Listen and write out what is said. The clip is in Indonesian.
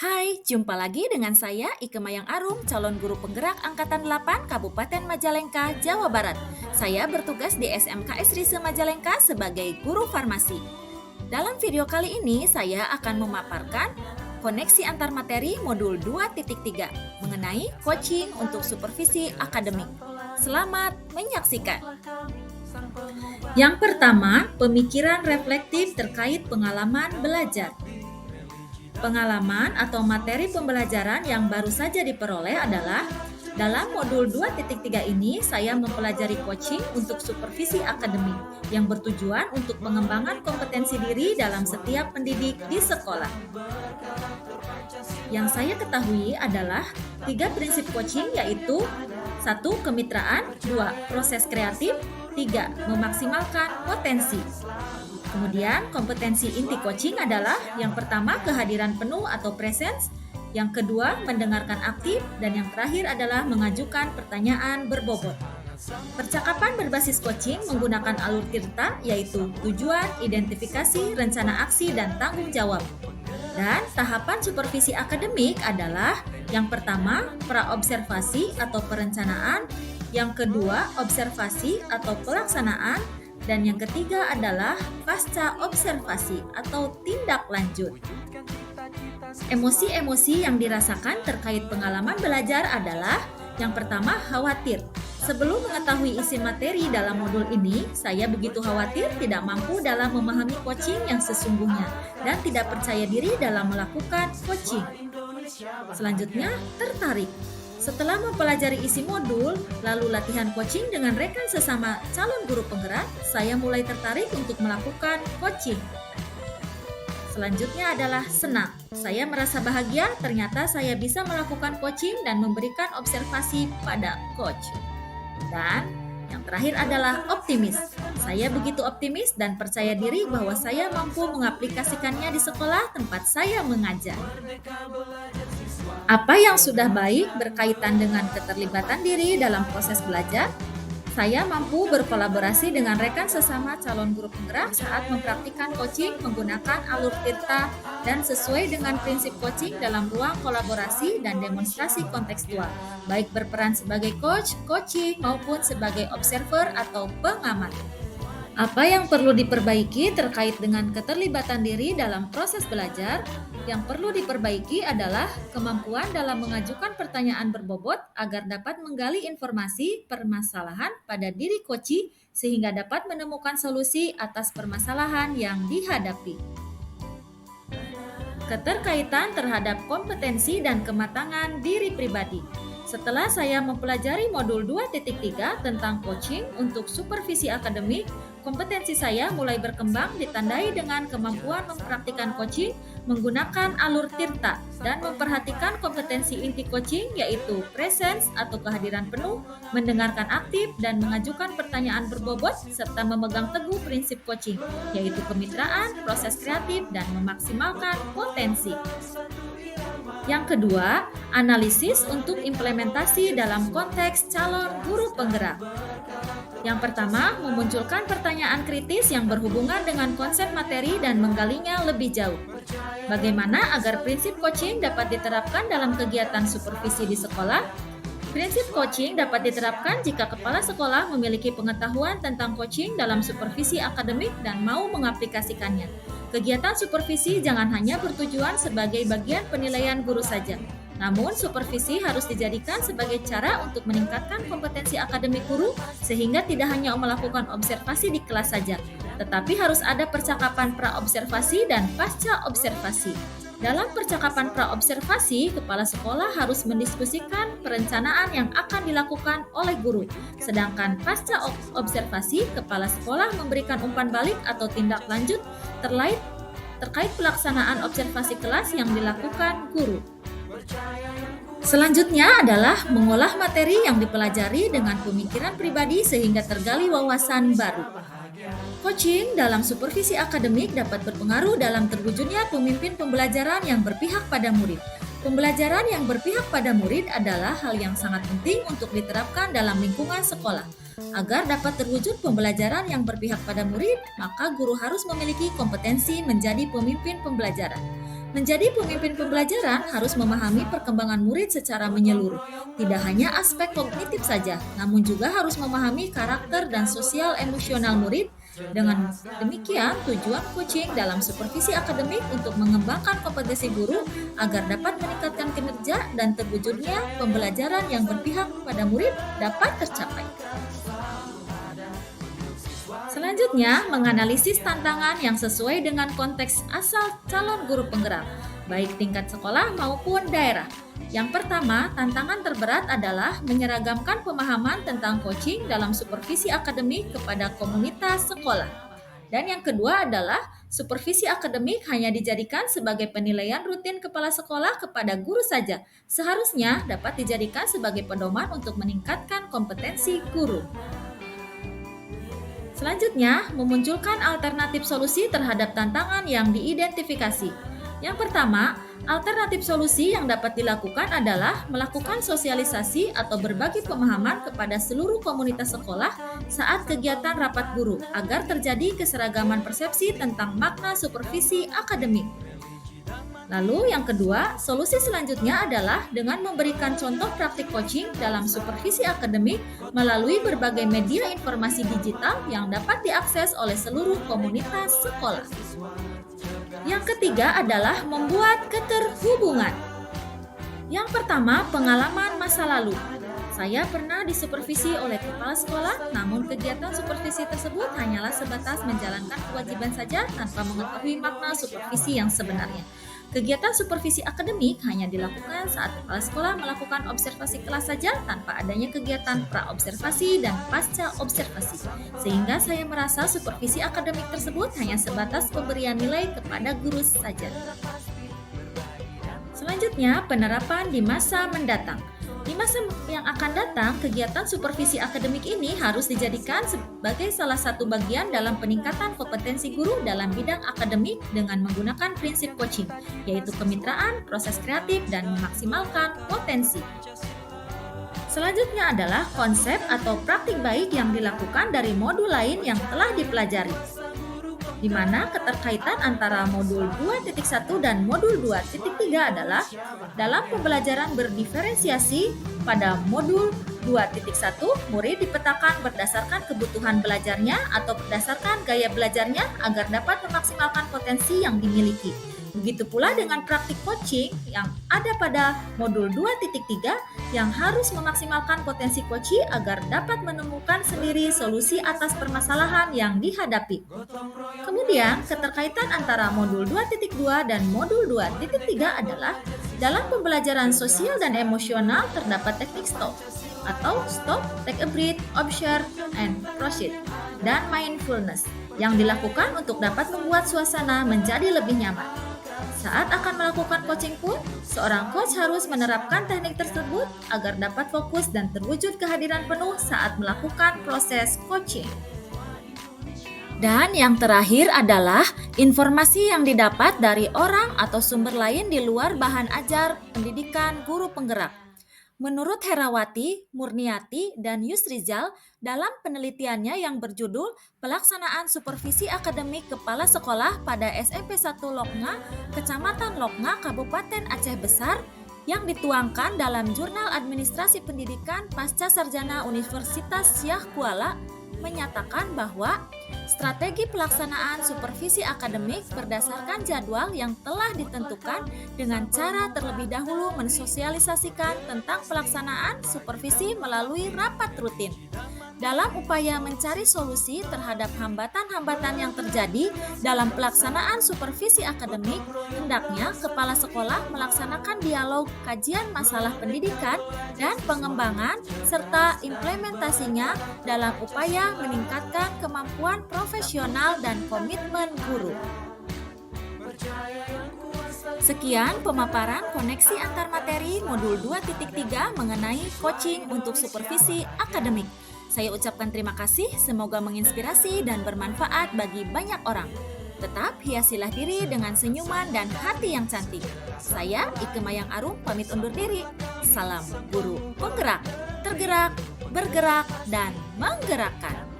Hai, jumpa lagi dengan saya Ike Mayang Arum, calon guru penggerak Angkatan 8 Kabupaten Majalengka, Jawa Barat. Saya bertugas di SMKS Rise Majalengka sebagai guru farmasi. Dalam video kali ini, saya akan memaparkan koneksi antar materi modul 2.3 mengenai coaching untuk supervisi akademik. Selamat menyaksikan. Yang pertama, pemikiran reflektif terkait pengalaman belajar. Pengalaman atau materi pembelajaran yang baru saja diperoleh adalah dalam modul 2.3 ini saya mempelajari coaching untuk supervisi akademik yang bertujuan untuk pengembangan kompetensi diri dalam setiap pendidik di sekolah. Yang saya ketahui adalah 3 prinsip coaching yaitu 1. Kemitraan, 2. Proses kreatif, 3. Memaksimalkan potensi. Kemudian kompetensi inti coaching adalah yang pertama kehadiran penuh atau presence, yang kedua mendengarkan aktif, dan yang terakhir adalah mengajukan pertanyaan berbobot. Percakapan berbasis coaching menggunakan alur tirta yaitu tujuan, identifikasi, rencana aksi, dan tanggung jawab. Dan tahapan supervisi akademik adalah yang pertama praobservasi atau perencanaan, yang kedua observasi atau pelaksanaan, dan yang ketiga adalah pasca observasi atau tindak lanjut. Emosi-emosi yang dirasakan terkait pengalaman belajar adalah yang pertama khawatir. Sebelum mengetahui isi materi dalam modul ini, saya begitu khawatir tidak mampu dalam memahami coaching yang sesungguhnya dan tidak percaya diri dalam melakukan coaching. Selanjutnya, tertarik. Setelah mempelajari isi modul, lalu latihan coaching dengan rekan sesama calon guru penggerak, saya mulai tertarik untuk melakukan coaching. Selanjutnya adalah senang. Saya merasa bahagia ternyata saya bisa melakukan coaching dan memberikan observasi pada coach. Dan yang terakhir adalah optimis. Saya begitu optimis dan percaya diri bahwa saya mampu mengaplikasikannya di sekolah tempat saya mengajar. Apa yang sudah baik berkaitan dengan keterlibatan diri dalam proses belajar? Saya mampu berkolaborasi dengan rekan sesama calon guru penggerak saat mempraktikkan coaching menggunakan alur tirta dan sesuai dengan prinsip coaching dalam ruang kolaborasi dan demonstrasi kontekstual, baik berperan sebagai coach, coaching, maupun sebagai observer atau pengamat. Apa yang perlu diperbaiki terkait dengan keterlibatan diri dalam proses belajar? Yang perlu diperbaiki adalah kemampuan dalam mengajukan pertanyaan berbobot agar dapat menggali informasi permasalahan pada diri coachee sehingga dapat menemukan solusi atas permasalahan yang dihadapi. Keterkaitan terhadap kompetensi dan kematangan diri pribadi. Setelah saya mempelajari modul 2.3 tentang coaching untuk supervisi akademik, kompetensi saya mulai berkembang ditandai dengan kemampuan mempraktikkan coaching menggunakan alur tirta dan memperhatikan kompetensi inti coaching yaitu presence atau kehadiran penuh, mendengarkan aktif, dan mengajukan pertanyaan berbobot serta memegang teguh prinsip coaching yaitu kemitraan, proses kreatif, dan memaksimalkan potensi. Yang kedua, analisis untuk implementasi dalam konteks calon guru penggerak. Yang pertama, memunculkan pertanyaan kritis yang berhubungan dengan konsep materi dan menggalinya lebih jauh. Bagaimana agar prinsip coaching dapat diterapkan dalam kegiatan supervisi di sekolah? Prinsip coaching dapat diterapkan jika kepala sekolah memiliki pengetahuan tentang coaching dalam supervisi akademik dan mau mengaplikasikannya. Kegiatan supervisi jangan hanya bertujuan sebagai bagian penilaian guru saja. Namun, supervisi harus dijadikan sebagai cara untuk meningkatkan kompetensi akademik guru sehingga tidak hanya melakukan observasi di kelas saja, tetapi harus ada percakapan pra-observasi dan pasca observasi. Dalam percakapan pra-observasi, kepala sekolah harus mendiskusikan perencanaan yang akan dilakukan oleh guru. Sedangkan pasca observasi, kepala sekolah memberikan umpan balik atau tindak lanjut terkait pelaksanaan observasi kelas yang dilakukan guru. Selanjutnya adalah mengolah materi yang dipelajari dengan pemikiran pribadi sehingga tergali wawasan baru. Coaching dalam supervisi akademik dapat berpengaruh dalam terwujudnya pemimpin pembelajaran yang berpihak pada murid. Pembelajaran yang berpihak pada murid adalah hal yang sangat penting untuk diterapkan dalam lingkungan sekolah. Agar dapat terwujud pembelajaran yang berpihak pada murid, maka guru harus memiliki kompetensi menjadi pemimpin pembelajaran. Menjadi pemimpin pembelajaran harus memahami perkembangan murid secara menyeluruh. Tidak hanya aspek kognitif saja, namun juga harus memahami karakter dan sosial emosional murid. Dengan demikian, tujuan coaching dalam supervisi akademik untuk mengembangkan kompetensi guru agar dapat meningkatkan kinerja dan terwujudnya pembelajaran yang berpihak pada murid dapat tercapai. Selanjutnya, menganalisis tantangan yang sesuai dengan konteks asal calon guru penggerak, baik tingkat sekolah maupun daerah. Yang pertama, tantangan terberat adalah menyeragamkan pemahaman tentang coaching dalam supervisi akademik kepada komunitas sekolah. Dan yang kedua adalah supervisi akademik hanya dijadikan sebagai penilaian rutin kepala sekolah kepada guru saja. Seharusnya dapat dijadikan sebagai pedoman untuk meningkatkan kompetensi guru. Selanjutnya, memunculkan alternatif solusi terhadap tantangan yang diidentifikasi. Yang pertama, alternatif solusi yang dapat dilakukan adalah melakukan sosialisasi atau berbagi pemahaman kepada seluruh komunitas sekolah saat kegiatan rapat guru agar terjadi keseragaman persepsi tentang makna supervisi akademik. Lalu yang kedua, solusi selanjutnya adalah dengan memberikan contoh praktik coaching dalam supervisi akademik melalui berbagai media informasi digital yang dapat diakses oleh seluruh komunitas sekolah. Yang ketiga adalah membuat keterhubungan. Yang pertama, pengalaman masa lalu. Saya pernah disupervisi oleh kepala sekolah, namun kegiatan supervisi tersebut hanyalah sebatas menjalankan kewajiban saja tanpa mengetahui makna supervisi yang sebenarnya. Kegiatan supervisi akademik hanya dilakukan saat kepala sekolah melakukan observasi kelas saja tanpa adanya kegiatan pra-observasi dan pasca-observasi. Sehingga saya merasa supervisi akademik tersebut hanya sebatas pemberian nilai kepada guru saja. Selanjutnya, penerapan di masa mendatang. Di masa yang akan datang, kegiatan supervisi akademik ini harus dijadikan sebagai salah satu bagian dalam peningkatan kompetensi guru dalam bidang akademik dengan menggunakan prinsip coaching, yaitu kemitraan, proses kreatif, dan memaksimalkan potensi. Selanjutnya adalah konsep atau praktik baik yang dilakukan dari modul lain yang telah dipelajari, di mana keterkaitan antara modul 2.1 dan modul 2.3 adalah dalam pembelajaran berdiferensiasi pada modul 2.1, murid dipetakan berdasarkan kebutuhan belajarnya atau berdasarkan gaya belajarnya agar dapat memaksimalkan potensi yang dimiliki. Begitu pula dengan praktik coaching yang ada pada modul 2.3 yang harus memaksimalkan potensi coaching agar dapat menemukan sendiri solusi atas permasalahan yang dihadapi. Kemudian, keterkaitan antara modul 2.2 dan modul 2.3 adalah dalam pembelajaran sosial dan emosional terdapat teknik STOP atau Stop, Take a Breath, Observe, and Proceed, dan Mindfulness yang dilakukan untuk dapat membuat suasana menjadi lebih nyaman. Saat akan melakukan coaching pun, seorang coach harus menerapkan teknik tersebut agar dapat fokus dan terwujud kehadiran penuh saat melakukan proses coaching. Dan yang terakhir adalah informasi yang didapat dari orang atau sumber lain di luar bahan ajar pendidikan guru penggerak. Menurut Herawati, Murniati, dan Yusrizal, dalam penelitiannya yang berjudul Pelaksanaan Supervisi Akademik Kepala Sekolah pada SMP 1 Loknga, Kecamatan Loknga, Kabupaten Aceh Besar, yang dituangkan dalam Jurnal Administrasi Pendidikan Pasca Sarjana Universitas Syah Kuala, menyatakan bahwa strategi pelaksanaan supervisi akademik berdasarkan jadwal yang telah ditentukan dengan cara terlebih dahulu mensosialisasikan tentang pelaksanaan supervisi melalui rapat rutin. Dalam upaya mencari solusi terhadap hambatan-hambatan yang terjadi dalam pelaksanaan supervisi akademik, hendaknya kepala sekolah melaksanakan dialog kajian masalah pendidikan dan pengembangan serta implementasinya dalam upaya meningkatkan kemampuan profesional dan komitmen guru. Sekian pemaparan koneksi antar materi modul 2.3 mengenai coaching untuk supervisi akademik. Saya ucapkan terima kasih, semoga menginspirasi dan bermanfaat bagi banyak orang. Tetap hiasilah diri dengan senyuman dan hati yang cantik. Saya Ike Mayang Arum pamit undur diri. Salam guru penggerak, tergerak, bergerak, dan menggerakkan.